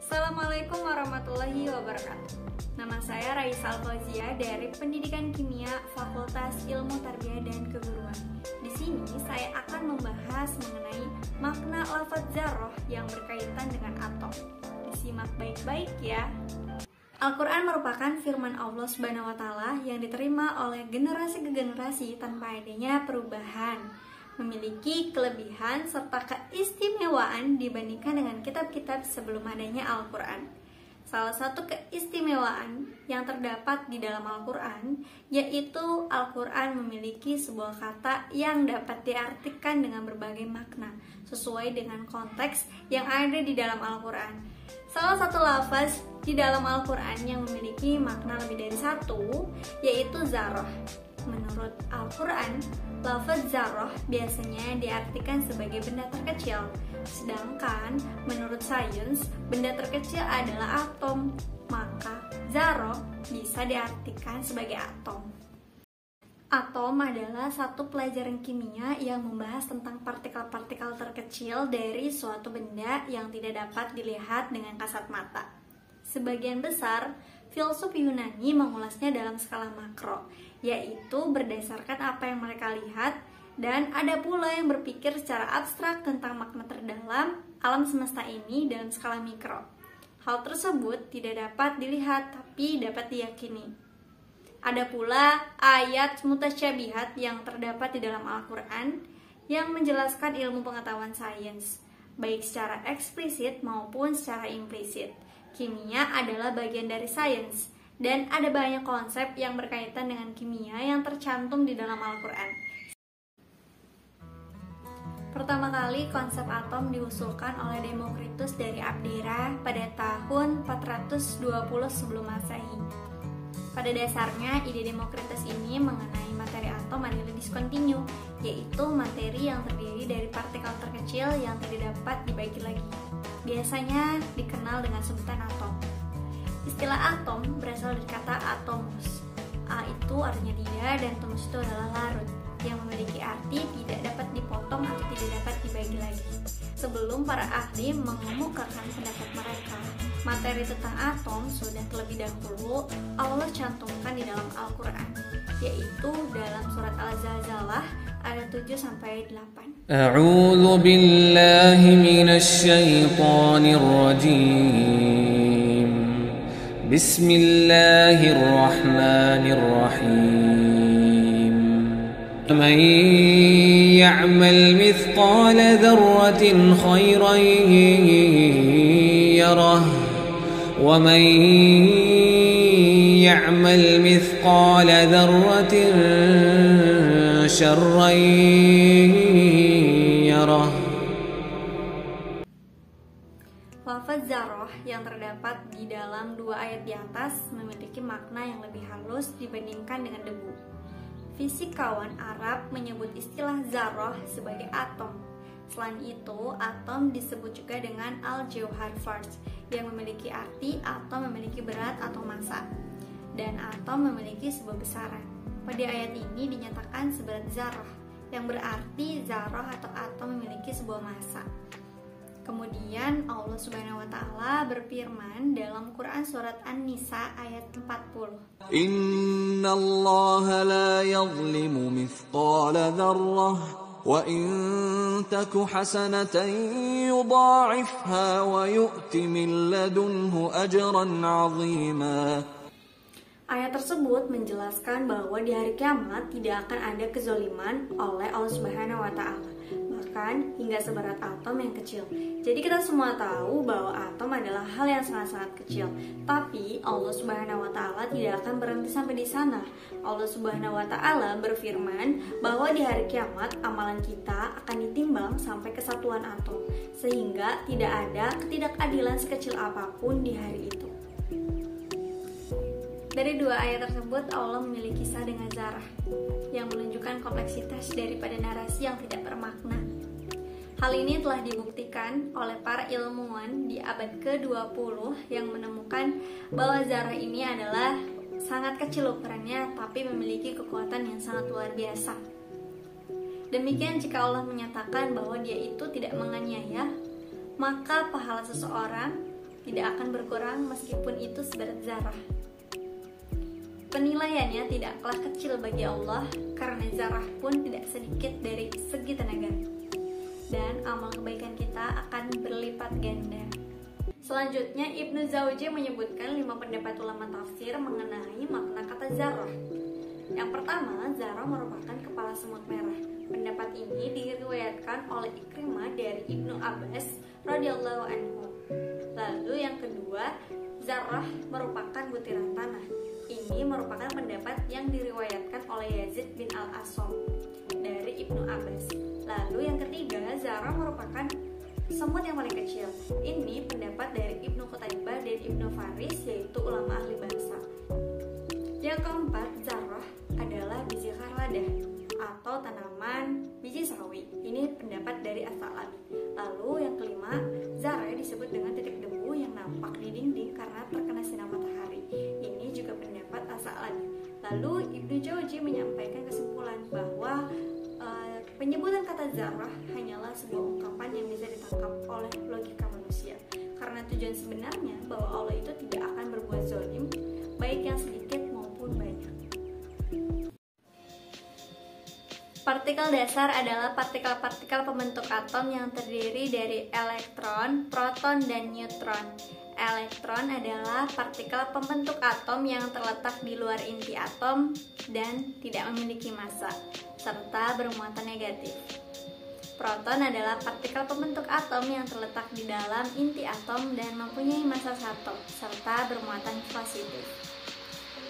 Assalamualaikum warahmatullahi wabarakatuh. Nama saya Raisa Alfauzia dari Pendidikan Kimia Fakultas Ilmu Tarbiyah dan Keguruan. Di sini saya akan membahas mengenai makna lafaz dzarrah yang berkaitan dengan atom. Disimak baik-baik ya. Al-Quran merupakan firman Allah Subhanahu wa Ta'ala yang diterima oleh generasi ke generasi tanpa adanya perubahan, memiliki kelebihan serta keistimewaan dibandingkan dengan kitab-kitab sebelum adanya Al-Quran. Salah satu keistimewaan yang terdapat di dalam Al-Quran yaitu Al-Quran memiliki sebuah kata yang dapat diartikan dengan berbagai makna sesuai dengan konteks yang ada di dalam Al-Quran. Salah satu lafaz di dalam Al-Quran yang memiliki makna lebih dari satu yaitu dzarrah. Menurut Al-Quran, lafaz dzarrah biasanya diartikan sebagai benda terkecil, sedangkan menurut sains, benda terkecil adalah atom, maka dzarrah bisa diartikan sebagai atom. Atom adalah satu pelajaran kimia yang membahas tentang partikel-partikel terkecil dari suatu benda yang tidak dapat dilihat dengan kasat mata. Sebagian besar filsuf Yunani mengulasnya dalam skala makro, yaitu berdasarkan apa yang mereka lihat, dan ada pula yang berpikir secara abstrak tentang makna terdalam alam semesta ini dalam skala mikro. Hal tersebut tidak dapat dilihat tapi dapat diyakini. Ada pula ayat mutasyabihat yang terdapat di dalam Al-Quran yang menjelaskan ilmu pengetahuan sains, baik secara eksplisit maupun secara implisit. Kimia adalah bagian dari sains, dan ada banyak konsep yang berkaitan dengan kimia yang tercantum di dalam Al-Quran. Pertama kali konsep atom diusulkan oleh Demokritus dari Abdera pada tahun 420 sebelum Masehi. Pada dasarnya, ide Demokritus ini mengenai materi atom adalah diskontinu, yaitu materi yang terdiri dari partikel terkecil yang tidak dapat dibagi lagi. Biasanya dikenal dengan sebutan atom. Istilah atom berasal dari kata atomus. A itu artinya tidak dan tomus itu adalah larut, yang memiliki arti tidak dapat dipotong atau tidak dapat dibagi lagi. Sebelum para ahli mengemukakan pendapat mereka, materi tentang atom sudah terlebih dahulu Allah cantumkan di dalam Al-Quran, yaitu dalam surat Al-Zalzalah ayat 7-8. A'udzu billahi minasy syaithanir rajim. Bismillahirrahmanirrahim. Man ya'mal mithqala dzarratin khairan yarah wa man ya'mal mithqala dzarratin syarran yarah. Lafaz dzarrah yang terdapat di dalam dua ayat di atas memiliki makna yang lebih halus dibandingkan dengan debu. Fisikawan Arab menyebut istilah dzarrah sebagai atom. Selain itu, atom disebut juga dengan al-jauhar fars, yang memiliki arti atom memiliki berat atau massa, dan atom memiliki sebuah besaran. Pada ayat ini dinyatakan seberat dzarrah, yang berarti dzarrah atau atom memiliki sebuah massa. Kemudian Allah Subhanahu wa Ta'ala berfirman dalam Quran surat An-Nisa ayat 40. Inna Allah la yazlimu mithqala dzarrah wa in taku hasanatan yudha'ifha wa yu'ti min ladunhu ajran 'azima. Ayat tersebut menjelaskan bahwa di hari kiamat tidak akan ada kezaliman oleh Allah Subhanahu wa Ta'ala, bahkan hingga seberat atom yang kecil. Jadi kita semua tahu bahwa atom adalah hal yang sangat-sangat kecil, tapi Allah Subhanahu wa Ta'ala tidak akan berhenti sampai di sana. Allah Subhanahu wa Ta'ala berfirman bahwa di hari kiamat amalan kita akan ditimbang sampai kesatuan atom, sehingga tidak ada ketidakadilan sekecil apapun di hari itu. Dari dua ayat tersebut, Allah memiliki kisah dengan dzarrah yang menunjukkan kompleksitas daripada narasi yang tidak bermakna. Hal ini telah dibuktikan oleh para ilmuwan di abad ke-20 yang menemukan bahwa dzarrah ini adalah sangat kecil ukurannya tapi memiliki kekuatan yang sangat luar biasa. Demikian jika Allah menyatakan bahwa Dia itu tidak menganiaya, maka pahala seseorang tidak akan berkurang meskipun itu seberat zarah. Penilaiannya tidaklah kecil bagi Allah, karena zarah pun tidak sedikit dari segi tenaga. Dan amal kebaikan kita akan berlipat ganda. Selanjutnya, Ibnu Jauzi menyebutkan 5 pendapat ulama tafsir mengenai makna kata zarah. Yang pertama, zarah merupakan kepala semut merah. Pendapat ini diriwayatkan oleh Ikrimah dari Ibnu Abbas radhiyallahu anhu. Lalu yang kedua, zarah merupakan butiran tanah. Ini merupakan pendapat yang diriwayatkan oleh Yazid bin Al-Asom dari Ibnu Abbas. Lalu yang ketiga, zarah merupakan semut yang paling kecil. Ini pendapat dari Ibnu Qutaibah dan Ibnu Faris, yaitu ulama ahli bahasa. Yang keempat, zarah adalah biji kharladah atau tanaman biji sawi. Ini pendapat dari As-Sa'labi. Lalu yang kelima, zarah disebut dengan titik debu yang nampak di dinding karena terkena sinar matahari. Ini juga pendapat As-Sa'labi. Lalu Ibnu Jauzi menyampaikan kesimpulan bahwa penyebutan kata zarah hanyalah sebuah ungkapan yang bisa ditangkap oleh logika manusia, karena tujuan sebenarnya bahwa Allah itu tidak akan berbuat zalim, baik yang sedikit maupun banyak. Partikel dasar adalah partikel-partikel pembentuk atom yang terdiri dari elektron, proton, dan neutron. Elektron adalah partikel pembentuk atom yang terletak di luar inti atom dan tidak memiliki massa, serta bermuatan negatif. Proton adalah partikel pembentuk atom yang terletak di dalam inti atom dan mempunyai massa 1, serta bermuatan positif.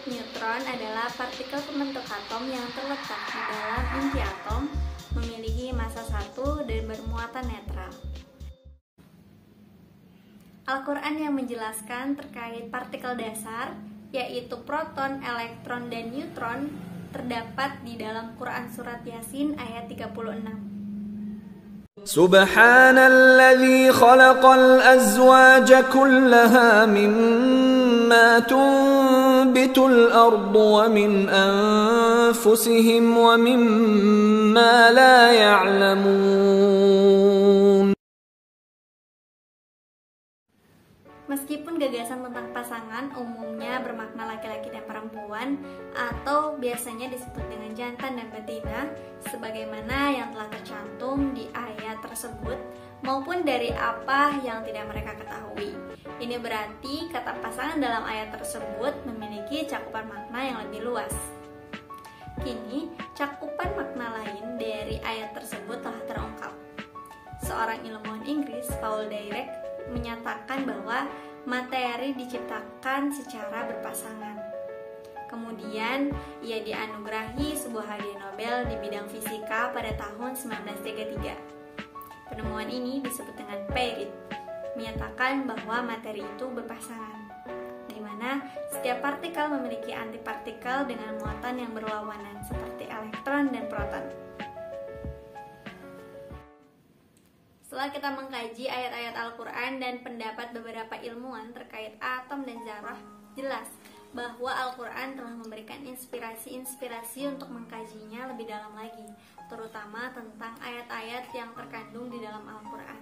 Neutron adalah partikel pembentuk atom yang terletak di dalam inti atom, memiliki massa 1 dan bermuatan netral. Al-Quran yang menjelaskan terkait partikel dasar, yaitu proton, elektron, dan neutron, terdapat di dalam Quran Surat Yasin ayat 36. Subhanalladzi khalaqal azwaja kullaha mimma tunbitul ardu wa min anfusihim wa mimma la ya'lamun. Meskipun gagasan tentang pasangan umumnya bermakna laki-laki dan perempuan atau biasanya disebut dengan jantan dan betina sebagaimana yang telah tercantum di ayat tersebut maupun dari apa yang tidak mereka ketahui. Ini berarti kata pasangan dalam ayat tersebut memiliki cakupan makna yang lebih luas. Kini, cakupan makna lain dari ayat tersebut telah terungkap. Seorang ilmuwan Inggris, Paul Dirac, menyatakan bahwa materi diciptakan secara berpasangan. Kemudian, ia dianugerahi sebuah hadiah Nobel di bidang fisika pada tahun 1933. Penemuan ini disebut dengan Peyrit, menyatakan bahwa materi itu berpasangan, di mana setiap partikel memiliki antipartikel dengan muatan yang berlawanan seperti elektron dan proton. Setelah kita mengkaji ayat-ayat Al-Quran dan pendapat beberapa ilmuwan terkait atom dan zarah, jelas bahwa Al-Quran telah memberikan inspirasi-inspirasi untuk mengkajinya lebih dalam lagi, terutama tentang ayat-ayat yang terkandung di dalam Al-Quran.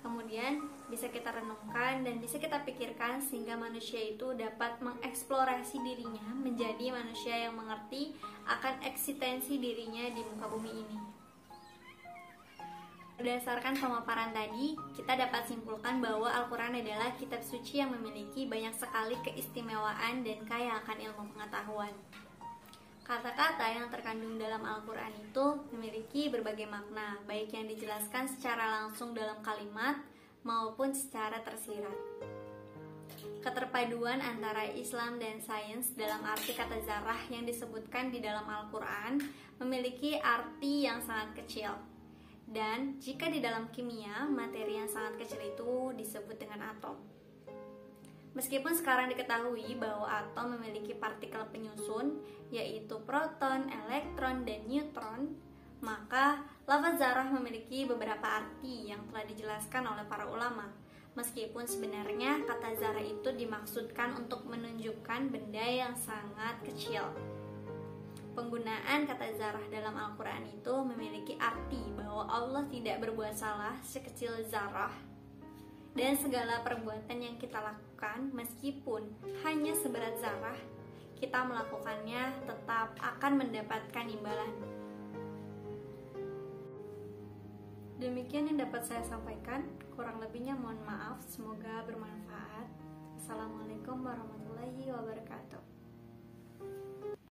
Kemudian bisa kita renungkan dan bisa kita pikirkan sehingga manusia itu dapat mengeksplorasi dirinya menjadi manusia yang mengerti akan eksistensi dirinya di muka bumi ini. Berdasarkan pemaparan tadi, kita dapat simpulkan bahwa Al-Quran adalah kitab suci yang memiliki banyak sekali keistimewaan dan kaya akan ilmu pengetahuan. Kata-kata yang terkandung dalam Al-Quran itu memiliki berbagai makna, baik yang dijelaskan secara langsung dalam kalimat maupun secara tersirat. Keterpaduan antara Islam dan sains dalam arti kata zarah yang disebutkan di dalam Al-Quran memiliki arti yang sangat kecil. Dan jika di dalam kimia, materi yang sangat kecil itu disebut dengan atom. Meskipun sekarang diketahui bahwa atom memiliki partikel penyusun, yaitu proton, elektron, dan neutron, maka lafaz zarah memiliki beberapa arti yang telah dijelaskan oleh para ulama. Meskipun sebenarnya kata zarah itu dimaksudkan untuk menunjukkan benda yang sangat kecil. Penggunaan kata zarah dalam Al-Quran itu memiliki arti bahwa Allah tidak berbuat salah sekecil zarah Dan segala perbuatan yang kita lakukan, meskipun hanya seberat zarah, kita melakukannya tetap akan mendapatkan imbalan. Demikian yang dapat saya sampaikan, kurang lebihnya mohon maaf, semoga bermanfaat. Assalamualaikum warahmatullahi wabarakatuh.